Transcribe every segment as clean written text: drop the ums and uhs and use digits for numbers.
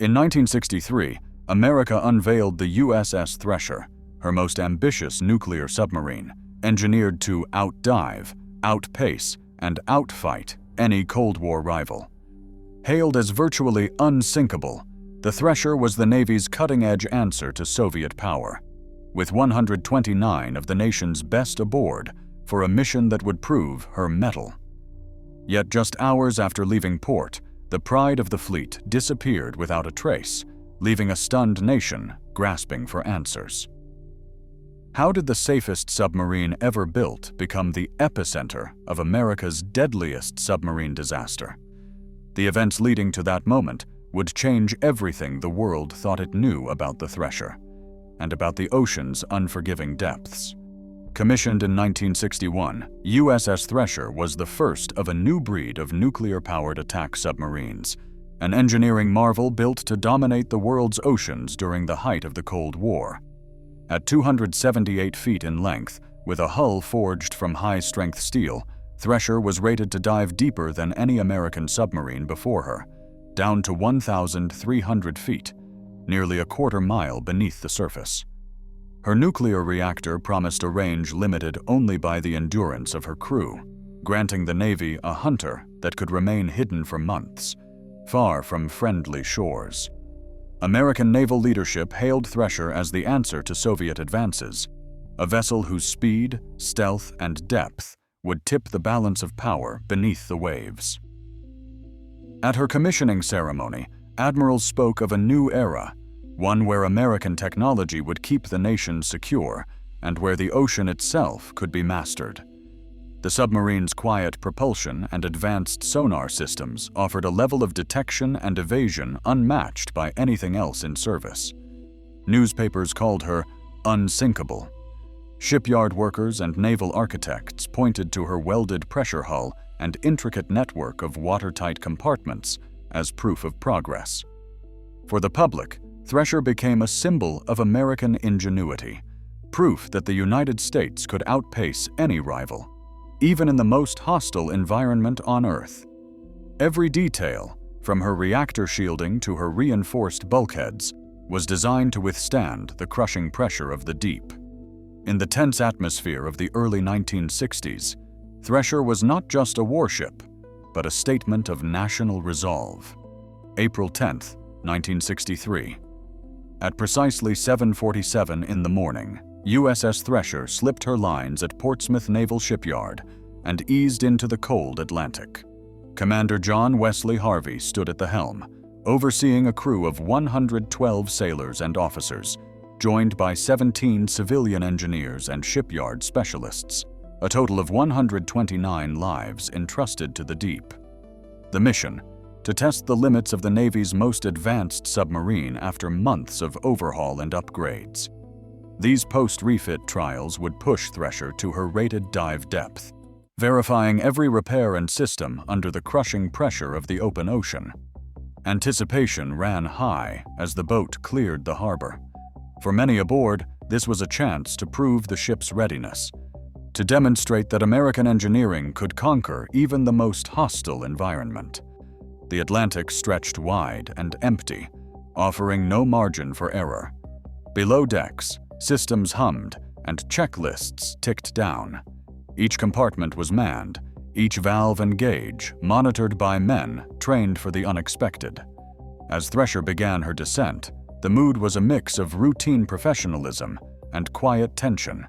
In 1963, America unveiled the USS Thresher, her most ambitious nuclear submarine, engineered to outdive, outpace, and outfight any Cold War rival. Hailed as virtually unsinkable, the Thresher was the Navy's cutting-edge answer to Soviet power, with 129 of the nation's best aboard for a mission that would prove her mettle. Yet just hours after leaving port, the pride of the fleet disappeared without a trace, leaving a stunned nation grasping for answers. How did the safest submarine ever built become the epicenter of America's deadliest submarine disaster? The events leading to that moment would change everything the world thought it knew about the Thresher, and about the ocean's unforgiving depths. Commissioned in 1961, USS Thresher was the first of a new breed of nuclear-powered attack submarines, an engineering marvel built to dominate the world's oceans during the height of the Cold War. At 278 feet in length, with a hull forged from high-strength steel, Thresher was rated to dive deeper than any American submarine before her, down to 1,300 feet, nearly a quarter-mile beneath the surface. Her nuclear reactor promised a range limited only by the endurance of her crew, granting the Navy a hunter that could remain hidden for months, far from friendly shores. American naval leadership hailed Thresher as the answer to Soviet advances, a vessel whose speed, stealth, and depth would tip the balance of power beneath the waves. At her commissioning ceremony, admirals spoke of a new era, one where American technology would keep the nation secure and where the ocean itself could be mastered. The submarine's quiet propulsion and advanced sonar systems offered a level of detection and evasion unmatched by anything else in service. Newspapers called her unsinkable. Shipyard workers and naval architects pointed to her welded pressure hull and intricate network of watertight compartments as proof of progress. For the public, Thresher became a symbol of American ingenuity, proof that the United States could outpace any rival, even in the most hostile environment on Earth. Every detail, from her reactor shielding to her reinforced bulkheads, was designed to withstand the crushing pressure of the deep. In the tense atmosphere of the early 1960s, Thresher was not just a warship, but a statement of national resolve. April 10, 1963. At precisely 7:47 in the morning, USS Thresher slipped her lines at Portsmouth Naval Shipyard and eased into the cold Atlantic. Commander John Wesley Harvey stood at the helm, overseeing a crew of 112 sailors and officers, joined by 17 civilian engineers and shipyard specialists, a total of 129 lives entrusted to the deep. The mission: to test the limits of the Navy's most advanced submarine after months of overhaul and upgrades. These post-refit trials would push Thresher to her rated dive depth, verifying every repair and system under the crushing pressure of the open ocean. Anticipation ran high as the boat cleared the harbor. For many aboard, this was a chance to prove the ship's readiness, to demonstrate that American engineering could conquer even the most hostile environment. The Atlantic stretched wide and empty, offering no margin for error. Below decks, systems hummed and checklists ticked down. Each compartment was manned, each valve and gauge monitored by men trained for the unexpected. As Thresher began her descent, the mood was a mix of routine professionalism and quiet tension.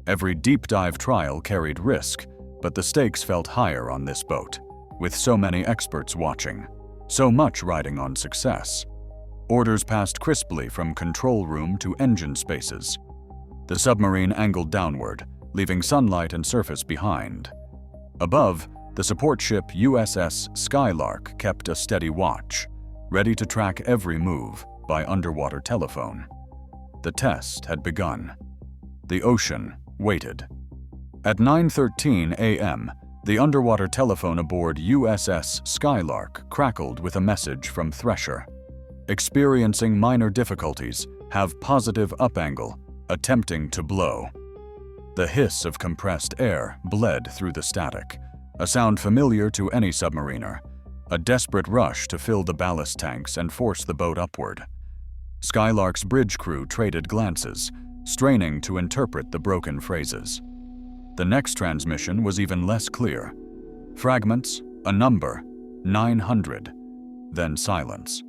Every deep dive trial carried risk, but the stakes felt higher on this boat, with so many experts watching, so much riding on success. Orders passed crisply from control room to engine spaces. The submarine angled downward, leaving sunlight and surface behind. Above, the support ship USS Skylark kept a steady watch, ready to track every move by underwater telephone. The test had begun. The ocean waited. At 9:13 a.m., the underwater telephone aboard USS Skylark crackled with a message from Thresher. Experiencing minor difficulties, have positive up angle, attempting to blow. The hiss of compressed air bled through the static, a sound familiar to any submariner, a desperate rush to fill the ballast tanks and force the boat upward. Skylark's bridge crew traded glances, straining to interpret the broken phrases. The next transmission was even less clear. Fragments, a number, 900, then silence.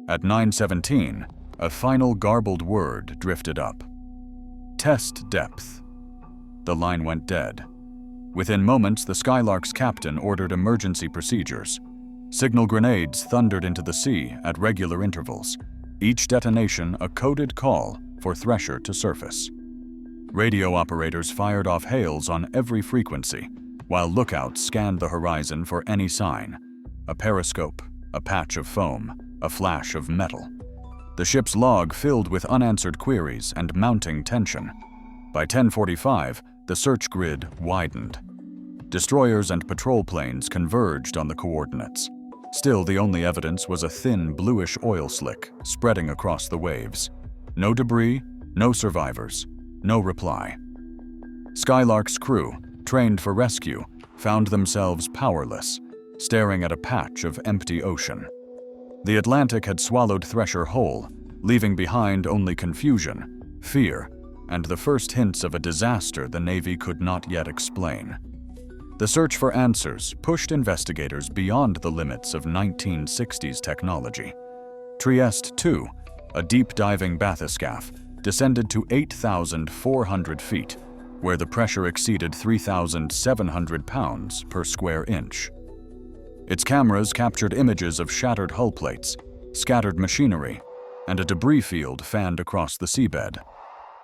At 9:17, a final garbled word drifted up. Test depth. The line went dead. Within moments, the Skylark's captain ordered emergency procedures. Signal grenades thundered into the sea at regular intervals, each detonation a coded call for Thresher to surface. Radio operators fired off hails on every frequency, while lookouts scanned the horizon for any sign: a periscope, a patch of foam, a flash of metal. The ship's log filled with unanswered queries and mounting tension. By 10:45, the search grid widened. Destroyers and patrol planes converged on the coordinates. Still, the only evidence was a thin, bluish oil slick spreading across the waves. No debris, no survivors, no reply. Skylark's crew, trained for rescue, found themselves powerless, staring at a patch of empty ocean. The Atlantic had swallowed Thresher whole, leaving behind only confusion, fear, and the first hints of a disaster the Navy could not yet explain. The search for answers pushed investigators beyond the limits of 1960s technology. Trieste II, a deep-diving bathyscaphe, descended to 8,400 feet, where the pressure exceeded 3,700 pounds per square inch. Its cameras captured images of shattered hull plates, scattered machinery, and a debris field fanned across the seabed,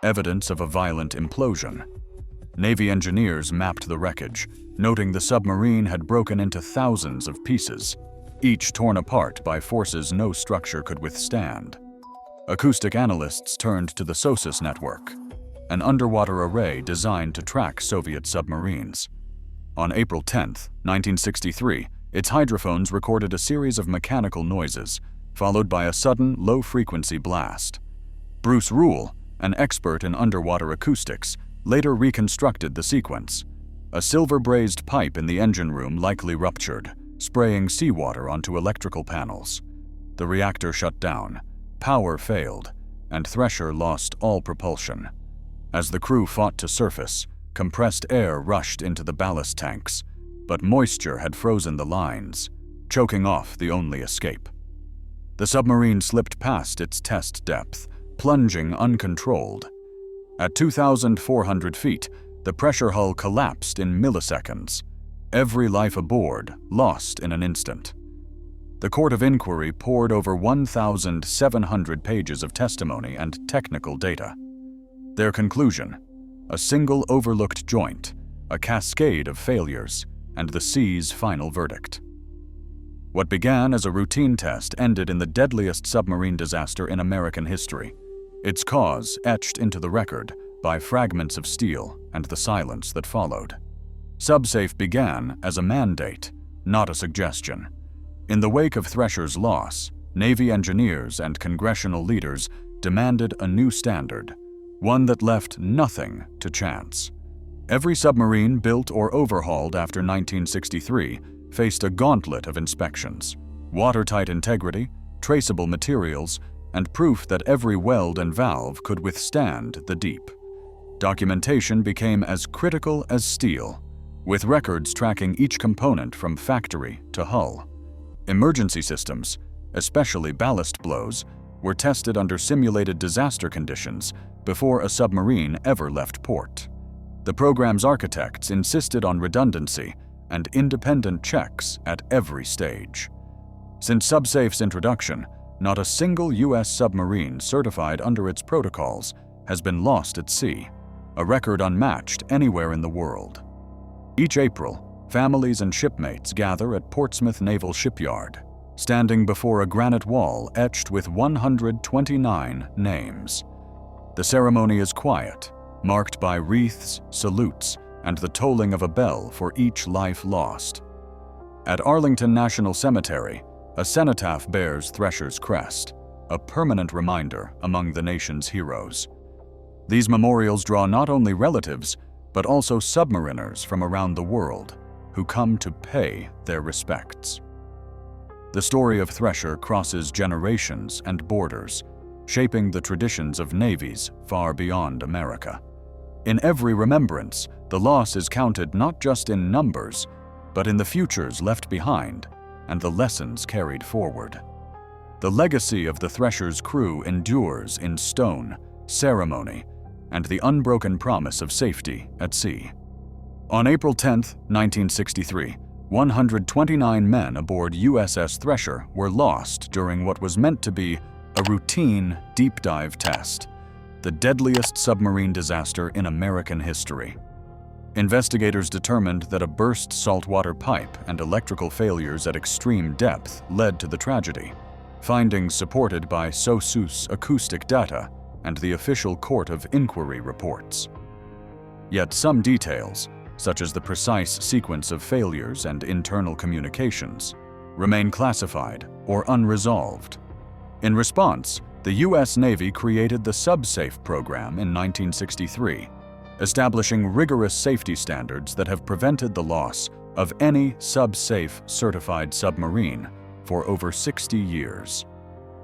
evidence of a violent implosion. Navy engineers mapped the wreckage, noting the submarine had broken into thousands of pieces, each torn apart by forces no structure could withstand. Acoustic analysts turned to the SOSUS network, an underwater array designed to track Soviet submarines. On April 10, 1963, its hydrophones recorded a series of mechanical noises, followed by a sudden, low-frequency blast. Bruce Rule, an expert in underwater acoustics, later reconstructed the sequence. A silver-brazed pipe in the engine room likely ruptured, spraying seawater onto electrical panels. The reactor shut down, power failed, and Thresher lost all propulsion. As the crew fought to surface, compressed air rushed into the ballast tanks, but moisture had frozen the lines, choking off the only escape. The submarine slipped past its test depth, plunging uncontrolled. At 2,400 feet, the pressure hull collapsed in milliseconds. Every life aboard lost in an instant. The Court of Inquiry poured over 1,700 pages of testimony and technical data. Their conclusion: a single overlooked joint, a cascade of failures, and the sea's final verdict. What began as a routine test ended in the deadliest submarine disaster in American history, its cause etched into the record by fragments of steel and the silence that followed. Subsafe began as a mandate, not a suggestion. In the wake of Thresher's loss, Navy engineers and congressional leaders demanded a new standard, one that left nothing to chance. Every submarine built or overhauled after 1963 faced a gauntlet of inspections: watertight integrity, traceable materials, and proof that every weld and valve could withstand the deep. Documentation became as critical as steel, with records tracking each component from factory to hull. Emergency systems, especially ballast blows, were tested under simulated disaster conditions before a submarine ever left port. The program's architects insisted on redundancy and independent checks at every stage. Since Subsafe's introduction, not a single U.S. submarine certified under its protocols has been lost at sea, a record unmatched anywhere in the world. Each April, families and shipmates gather at Portsmouth Naval Shipyard, standing before a granite wall etched with 129 names. The ceremony is quiet, marked by wreaths, salutes, and the tolling of a bell for each life lost. At Arlington National Cemetery, a cenotaph bears Thresher's crest, a permanent reminder among the nation's heroes. These memorials draw not only relatives, but also submariners from around the world who come to pay their respects. The story of Thresher crosses generations and borders, shaping the traditions of navies far beyond America. In every remembrance, the loss is counted not just in numbers, but in the futures left behind and the lessons carried forward. The legacy of the Thresher's crew endures in stone, ceremony, and the unbroken promise of safety at sea. On April 10, 1963, 129 men aboard USS Thresher were lost during what was meant to be a routine deep dive test, the deadliest submarine disaster in American history. Investigators determined that a burst saltwater pipe and electrical failures at extreme depth led to the tragedy, findings supported by SOSUS acoustic data and the official Court of Inquiry reports. Yet some details, such as the precise sequence of failures and internal communications, remain classified or unresolved. In response, the U.S. Navy created the Subsafe program in 1963, establishing rigorous safety standards that have prevented the loss of any Subsafe certified submarine for over 60 years.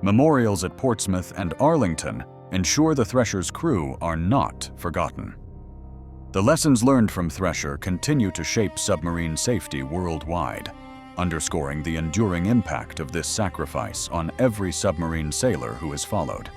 Memorials at Portsmouth and Arlington ensure the Thresher's crew are not forgotten. The lessons learned from Thresher continue to shape submarine safety worldwide, underscoring the enduring impact of this sacrifice on every submarine sailor who has followed.